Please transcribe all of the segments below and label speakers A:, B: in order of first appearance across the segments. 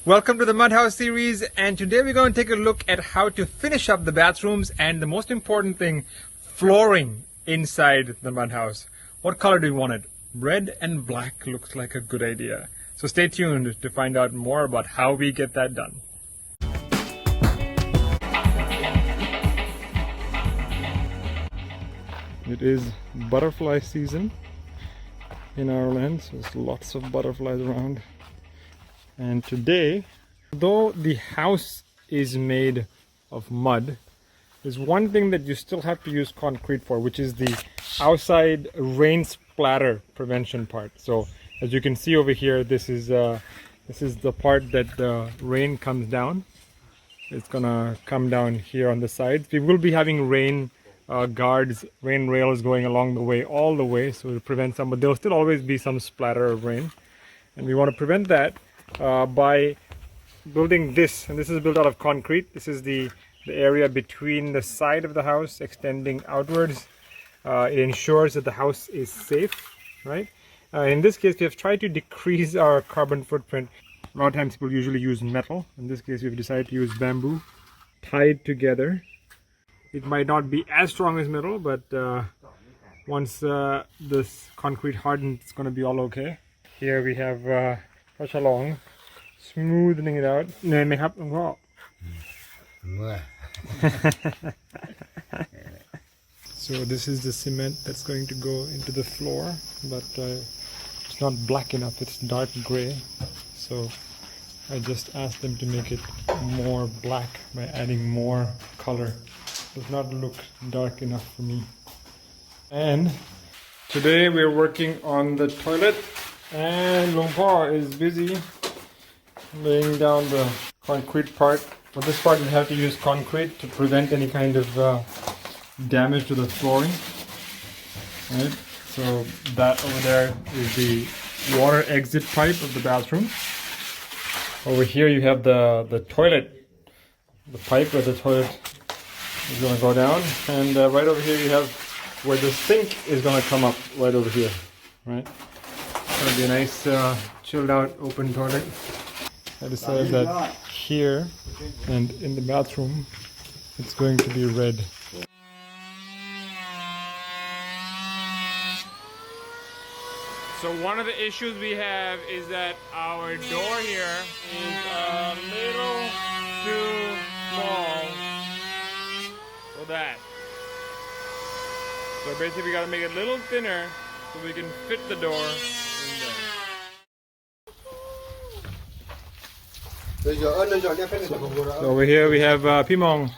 A: Welcome to the Mud House series, and today we're going to take a look at how to finish up the bathrooms and the most important thing, flooring inside the mud house. What color do you want it? Red and black looks like a good idea. So stay tuned to find out more about how we get that done. It is butterfly season in OurLand, so there's lots of butterflies around. And today, though the house is made of mud, there's one thing that you still have to use concrete for, which is the outside rain splatter prevention part. So as you can see over here, this is the part that the rain comes down. It's gonna come down here on the sides. We will be having rain guards, rain rails going along the way, all the way, so to prevent some, but there'll still always be some splatter of rain. And we want to prevent that by building this, and this is built out of concrete. This is the area between the side of the house extending outwards. It ensures that the house is safe, right? In this case, we have tried to decrease our carbon footprint. A lot of times people usually use metal. In this case, we've decided to use bamboo tied together. It might not be as strong as metal, but once this concrete hardens, it's going to be all okay. Here we have Pachalong smoothing it out. So this is the cement that's going to go into the floor, but it's not black enough, it's dark gray. So I just asked them to make it more black by adding more color. It does not look dark enough for me. And today we're working on the toilet, and Long Pa is busy laying down the concrete part. For this part we have to use concrete to prevent any kind of damage to the flooring. Right? So that over there is the water exit pipe of the bathroom. Over here you have the toilet, the pipe where the toilet is going to go down, and right over here you have where the sink is going to come up, right over here. Right? It's going to be a nice chilled out open toilet. I decided that here and in the bathroom it's going to be red. So one of the issues we have is that our door here is a little too small for that. So basically we got to make it a little thinner so we can fit the door in there. So over here we have Pimong.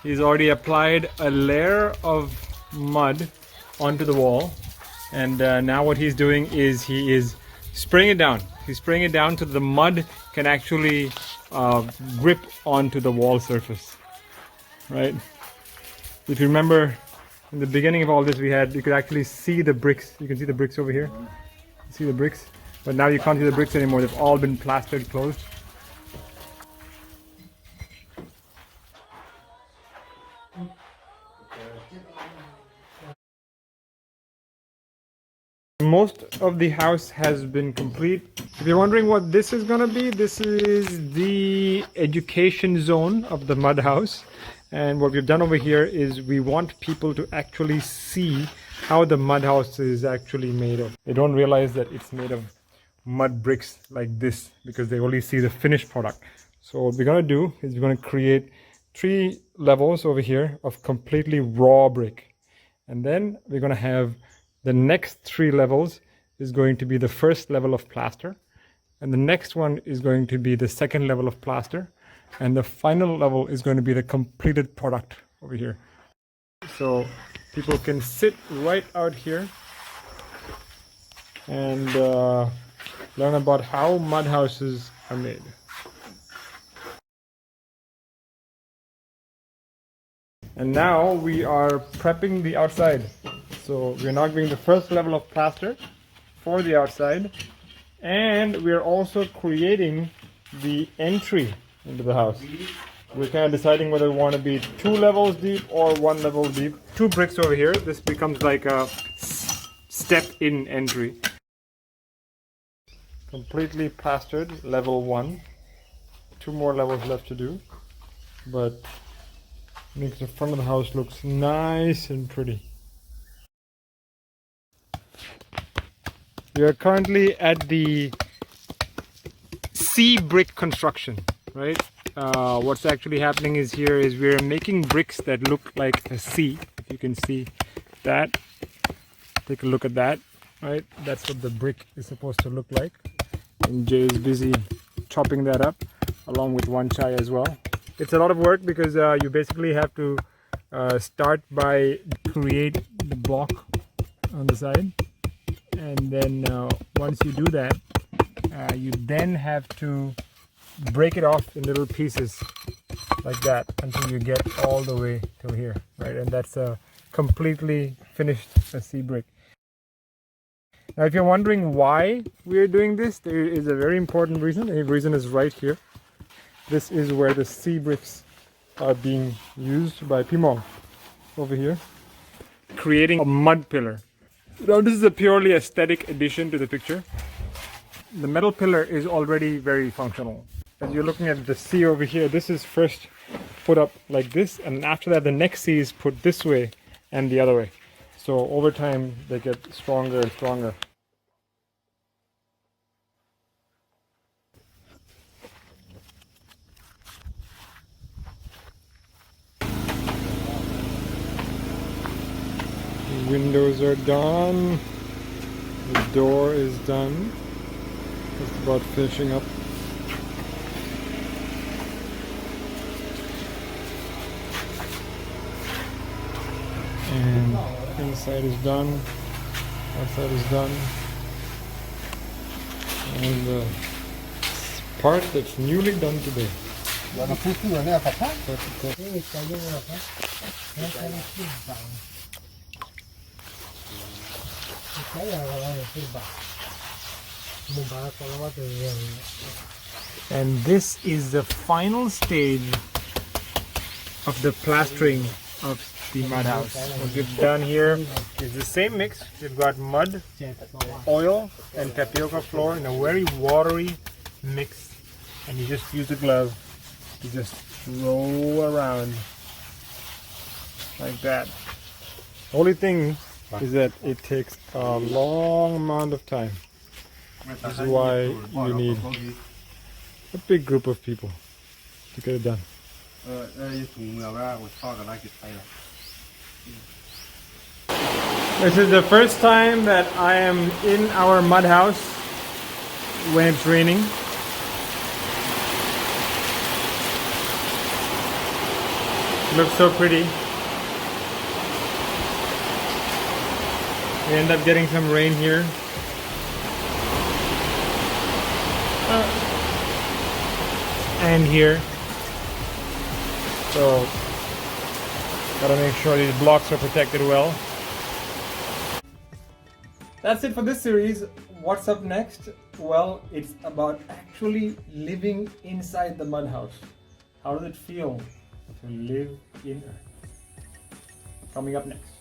A: He's already applied a layer of mud onto the wall, and now what he's doing is he is spraying it down. He's spraying it down so the mud can actually grip onto the wall surface, right? If you remember in the beginning of all this, you could actually see the bricks. You can see the bricks over here. You see the bricks, but now you can't see the bricks anymore. They've all been plastered closed. Most of the house has been complete. If you're wondering what this is going to be, this is the education zone of the mud house. And what we've done over here is we want people to actually see how the mud house is actually made of. They don't realize that it's made of mud bricks like this because they only see the finished product. So what we're going to do is we're going to create 3 levels over here of completely raw brick. And then we're going to have the next 3 levels is going to be the first level of plaster, and the next one is going to be the second level of plaster, and the final level is going to be the completed product over here. So people can sit right out here and learn about how mud houses are made. And now we are prepping the outside. So we're now doing the first level of plaster for the outside, and we're also creating the entry into the house. We're kind of deciding whether we want to be 2 levels deep or 1 level deep. 2 bricks over here. This becomes like a step-in entry. Completely plastered, level 1. 2 more levels left to do, but makes the front of the house looks nice and pretty. We are currently at the C brick construction, right? What's actually happening is we're making bricks that look like a C. If you can see that, take a look at that, right? That's what the brick is supposed to look like. And Jay is busy chopping that up along with one chai as well. It's a lot of work because you basically have to start by create the block on the side, and then once you do that, you then have to break it off in little pieces like that until you get all the way to here, right? And that's a completely finished C brick. Now, if you're wondering why we're doing this, there is a very important reason. The reason is right here. This is where the C bricks are being used by Pimong over here, creating a mud pillar. Now, this is a purely aesthetic addition to the picture. The metal pillar is already very functional. As you're looking at the C over here, this is first put up like this, and after that the next C is put this way and the other way. So over time they get stronger and stronger. The windows are done. The door is done. Just about finishing up. And inside is done, outside is done, and the part that's newly done today. And this is the final stage of the plastering of the mud house. What we've done here is the same mix. We've got mud, oil, and tapioca flour in a very watery mix, and you just use a glove to just roll around like that. The only thing is that it takes a long amount of time. This is why you need a big group of people to get it done. This is the first time that I am in our mud house when it's raining. It looks so pretty. We end up getting some rain here. And here. So, gotta make sure these blocks are protected well. That's it for this series. What's up next? Well, it's about actually living inside the mud house. How does it feel to live in Earth? Coming up next.